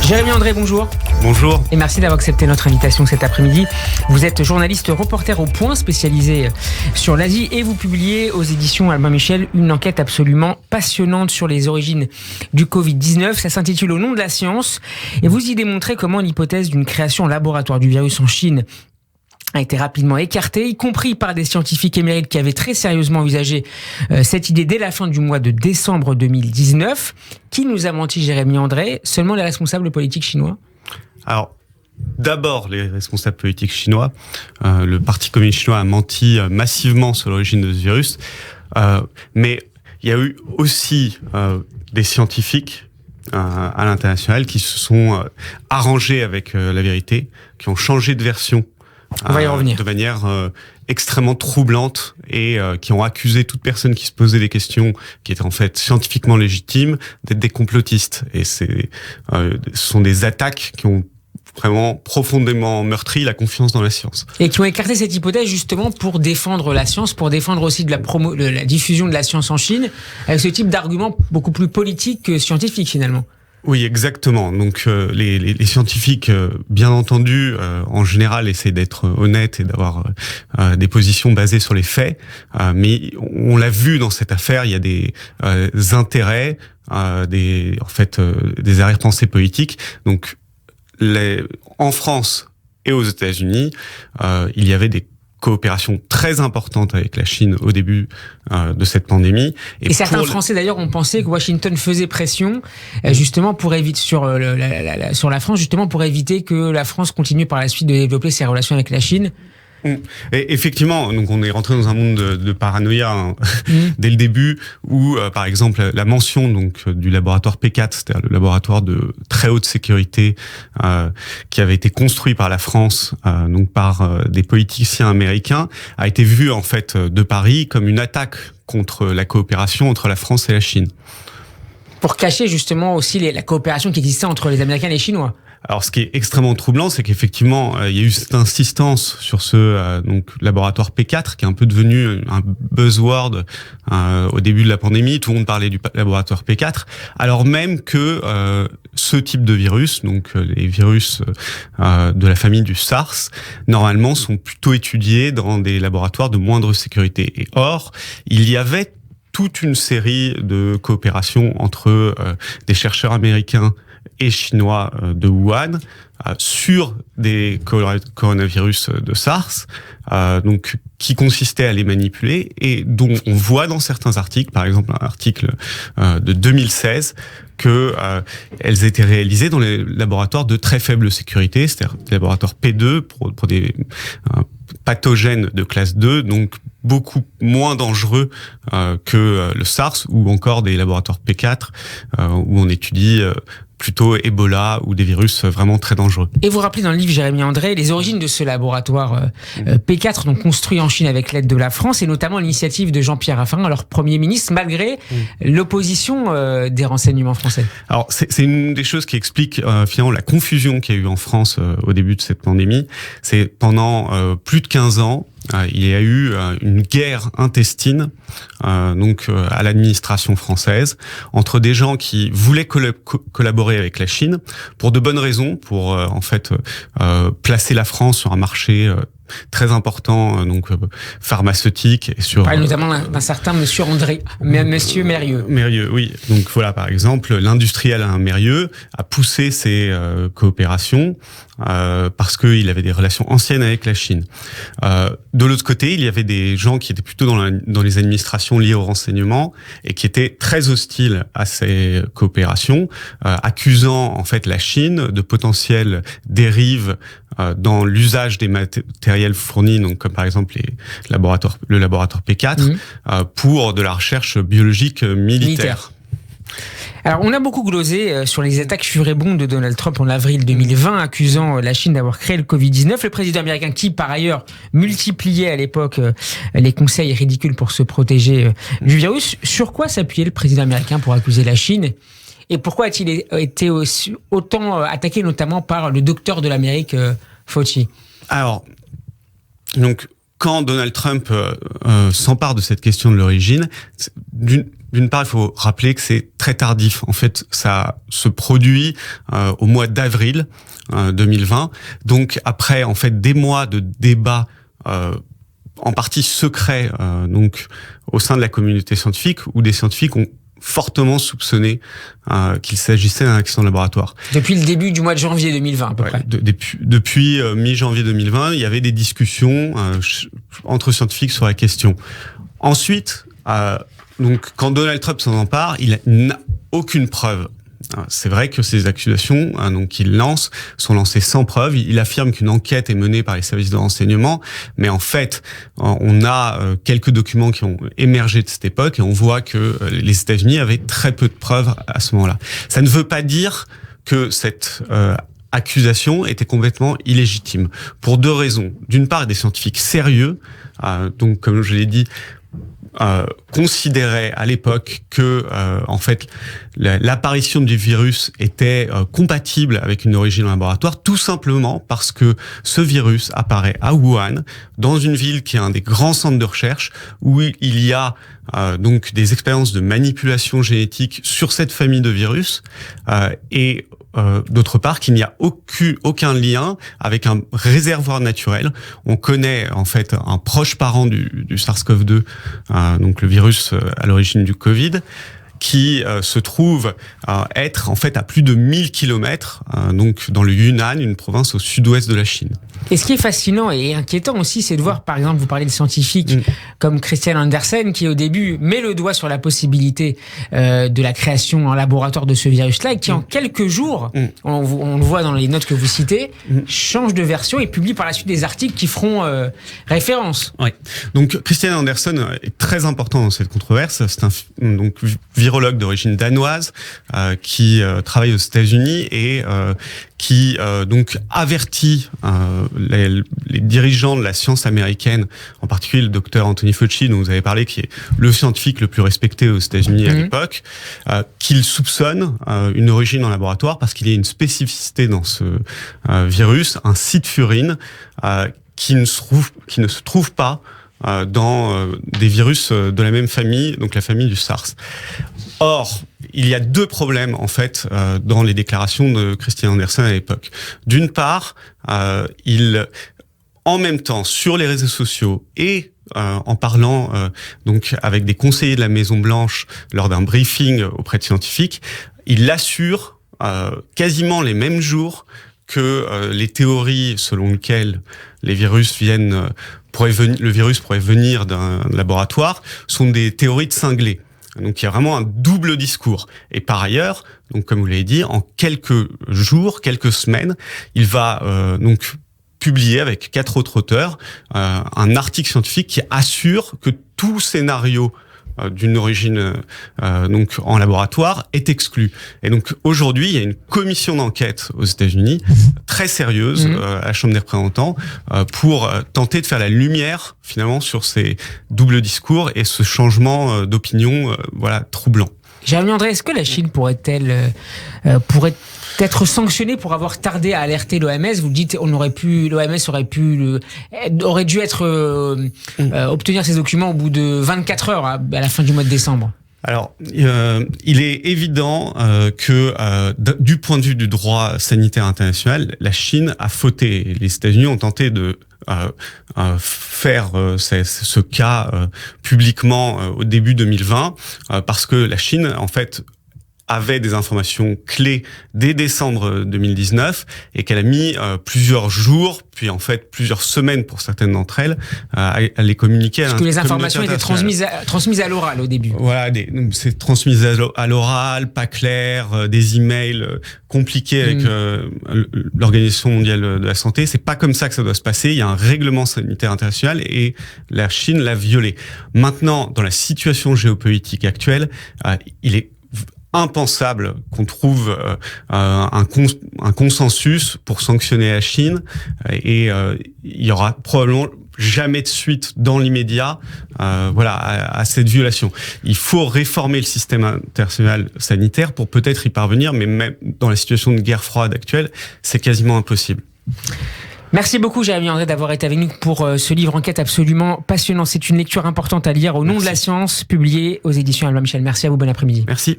Jérémy André, bonjour. Bonjour. Et merci d'avoir accepté notre invitation cet après-midi. Vous êtes journaliste reporter au Point, spécialisé sur l'Asie, et vous publiez aux éditions Albin Michel une enquête absolument passionnante sur les origines du Covid-19. Ça s'intitule Au nom de la science, et vous y démontrez comment l'hypothèse d'une création en laboratoire du virus en Chine a été rapidement écartée, y compris par des scientifiques émérites qui avaient très sérieusement envisagé cette idée dès la fin du mois de décembre 2019. Qui nous a menti, Jérémy André? Seulement les responsables politiques chinois? Alors, d'abord, les responsables politiques chinois. Le Parti communiste chinois a menti massivement sur l'origine de ce virus. Mais il y a eu aussi des scientifiques à l'international qui se sont arrangés avec la vérité, qui ont changé de version. On va y revenir. De manière extrêmement troublante et qui ont accusé toute personne qui se posait des questions qui étaient en fait scientifiquement légitimes d'être des complotistes. Et ce sont des attaques qui ont vraiment profondément meurtri la confiance dans la science. Et qui ont écarté cette hypothèse justement pour défendre la science, pour défendre aussi de la diffusion de la science en Chine, avec ce type d'argument beaucoup plus politique que scientifique finalement. Oui, exactement. Donc les scientifiques, bien entendu, en général, essaient d'être honnêtes et d'avoir des positions basées sur les faits. Mais on l'a vu dans cette affaire, il y a des intérêts, des arrière-pensées politiques. Donc en France et aux États-Unis, il y avait des coopération très importante avec la Chine au début de cette pandémie. Et certains Français d'ailleurs ont pensé que Washington faisait pression justement pour éviter sur la France, justement pour éviter que la France continue par la suite de développer ses relations avec la Chine. Et effectivement, donc on est rentré dans un monde de paranoïa dès le début, où par exemple la mention donc du laboratoire P4, c'est-à-dire le laboratoire de très haute sécurité qui avait été construit par la France, donc par des politiciens américains, a été vue en fait de Paris comme une attaque contre la coopération entre la France et la Chine. Pour cacher justement aussi la coopération qui existait entre les Américains et les Chinois. Alors, ce qui est extrêmement troublant, c'est qu'effectivement, il y a eu cette insistance sur ce donc laboratoire P4, qui est un peu devenu un buzzword au début de la pandémie. Tout le monde parlait du laboratoire P4, alors même que ce type de virus, donc les virus de la famille du SARS, normalement sont plutôt étudiés dans des laboratoires de moindre sécurité. Et or, il y avait toute une série de coopérations entre des chercheurs américains et chinois de Wuhan sur des coronavirus de SARS, donc qui consistaient à les manipuler et dont on voit dans certains articles, par exemple un article de 2016, que elles étaient réalisées dans les laboratoires de très faible sécurité, c'est-à-dire des laboratoires P2 pour des pathogènes de classe 2, donc beaucoup moins dangereux que le SARS, ou encore des laboratoires P4 où on étudie plutôt Ebola ou des virus vraiment très dangereux. Et vous rappelez dans le livre, Jérémy André, les origines de ce laboratoire P4, donc construit en Chine avec l'aide de la France, et notamment l'initiative de Jean-Pierre Raffarin, alors Premier ministre, malgré l'opposition des renseignements français. Alors, c'est une des choses qui explique finalement la confusion qu'il y a eu en France au début de cette pandémie. C'est pendant plus de 15 ans, il y a eu une guerre intestine donc à l'administration française entre des gens qui voulaient collaborer avec la Chine pour de bonnes raisons, pour en fait placer la France sur un marché très important, donc pharmaceutique, et sur. Notamment d'un certain Monsieur Mérieux. Mérieux, oui. Donc voilà, par exemple, l'industriel Alain Mérieux a poussé ses coopérations parce qu'il avait des relations anciennes avec la Chine. De l'autre côté, il y avait des gens qui étaient plutôt dans les administrations liées au renseignement et qui étaient très hostiles à ces coopérations, accusant en fait la Chine de potentielles dérives dans l'usage des matériels fournis, donc comme par exemple le laboratoire P4, pour de la recherche biologique militaire. Alors, on a beaucoup glosé sur les attaques furibondes de Donald Trump en avril 2020, accusant la Chine d'avoir créé le Covid-19. Le président américain qui, par ailleurs, multipliait à l'époque les conseils ridicules pour se protéger du virus. Sur quoi s'appuyait le président américain pour accuser la Chine ? Et pourquoi a-t-il été autant attaqué, notamment par le docteur de l'Amérique, Fauci ? Alors, donc, quand Donald Trump s'empare de cette question de l'origine, d'une part, il faut rappeler que c'est très tardif. En fait, ça se produit au mois d'avril 2020. Donc après, en fait, des mois de débats en partie secrets, donc au sein de la communauté scientifique, où des scientifiques ont fortement soupçonné qu'il s'agissait d'un accident de laboratoire. Depuis le début du mois de janvier 2020, à peu près. Depuis mi-janvier 2020, il y avait des discussions entre scientifiques sur la question. Ensuite, donc, quand Donald Trump s'en empare, il n'a aucune preuve. C'est vrai que ces accusations qu'il lance sont lancées sans preuve. Il affirme qu'une enquête est menée par les services de renseignement, mais en fait, on a quelques documents qui ont émergé de cette époque et on voit que les États-Unis avaient très peu de preuves à ce moment-là. Ça ne veut pas dire que cette accusation était complètement illégitime, pour deux raisons. D'une part, des scientifiques sérieux, donc comme je l'ai dit, considérait à l'époque que en fait l'apparition du virus était compatible avec une origine en laboratoire, tout simplement parce que ce virus apparaît à Wuhan, dans une ville qui est un des grands centres de recherche où il y a donc des expériences de manipulation génétique sur cette famille de virus et d'autre part qu'il n'y a aucun lien avec un réservoir naturel. On connaît en fait un proche parent du SARS-CoV-2, donc le virus à l'origine du Covid, qui se trouve être en fait à plus de 1000 km, donc dans le Yunnan, une province au sud-ouest de la Chine. Et ce qui est fascinant et inquiétant aussi, c'est de voir, par exemple, vous parlez de scientifiques comme Christian Andersen, qui au début met le doigt sur la possibilité de la création en laboratoire de ce virus-là, et qui en quelques jours, on le voit dans les notes que vous citez, change de version et publie par la suite des articles qui feront référence. Oui. Donc Christian Andersen est très important dans cette controverse. C'est un donc virologue d'origine danoise qui travaille aux États-Unis et qui donc avertit les dirigeants de la science américaine, en particulier le docteur Anthony Fauci, dont vous avez parlé, qui est le scientifique le plus respecté aux États-Unis à l'époque, qu'il soupçonne une origine en laboratoire parce qu'il y a une spécificité dans ce virus, un site furine qui ne se trouve pas dans des virus de la même famille, donc la famille du SARS. Or, il y a deux problèmes en fait dans les déclarations de Christian Andersen à l'époque. D'une part, en même temps sur les réseaux sociaux et en parlant donc avec des conseillers de la Maison Blanche lors d'un briefing auprès de scientifiques, il assure quasiment les mêmes jours que les théories selon lesquelles le virus pourrait venir d'un laboratoire sont des théories de cinglés. Donc il y a vraiment un double discours. Et par ailleurs, donc comme vous l'avez dit, en quelques jours, quelques semaines, il va donc publier avec 4 autres auteurs un article scientifique qui assure que tout scénario d'une origine donc en laboratoire est exclu. Et donc aujourd'hui, il y a une commission d'enquête aux États-Unis très sérieuse à la Chambre des représentants pour tenter de faire la lumière finalement sur ces doubles discours et ce changement d'opinion troublant. Jérémy André, est-ce que la Chine pourrait être sanctionnée pour avoir tardé à alerter l'OMS? Vous dites l'OMS aurait dû obtenir ces documents au bout de 24 heures à la fin du mois de décembre. Alors, il est évident que du point de vue du droit sanitaire international, la Chine a fauté. Les États-Unis ont tenté de faire ce cas publiquement au début 2020 parce que la Chine, en fait, avait des informations clés dès décembre 2019 et qu'elle a mis plusieurs jours, puis en fait plusieurs semaines pour certaines d'entre elles, à les communiquer. Parce que les informations étaient transmises à l'oral au début. Voilà, c'est transmis à l'oral, pas clair, des emails compliqués avec l'Organisation mondiale de la santé. C'est pas comme ça que ça doit se passer. Il y a un règlement sanitaire international et la Chine l'a violé. Maintenant, dans la situation géopolitique actuelle, il est impensable qu'on trouve un consensus pour sanctionner la Chine et il y aura probablement jamais de suite dans l'immédiat à cette violation. Il faut réformer le système international sanitaire pour peut-être y parvenir, mais même dans la situation de guerre froide actuelle, c'est quasiment impossible. Merci beaucoup Jérémy André d'avoir été avec nous pour ce livre Enquête absolument passionnant. C'est une lecture importante à lire au nom de la science, publié aux éditions Albin Michel. Merci à vous, bon après-midi. Merci.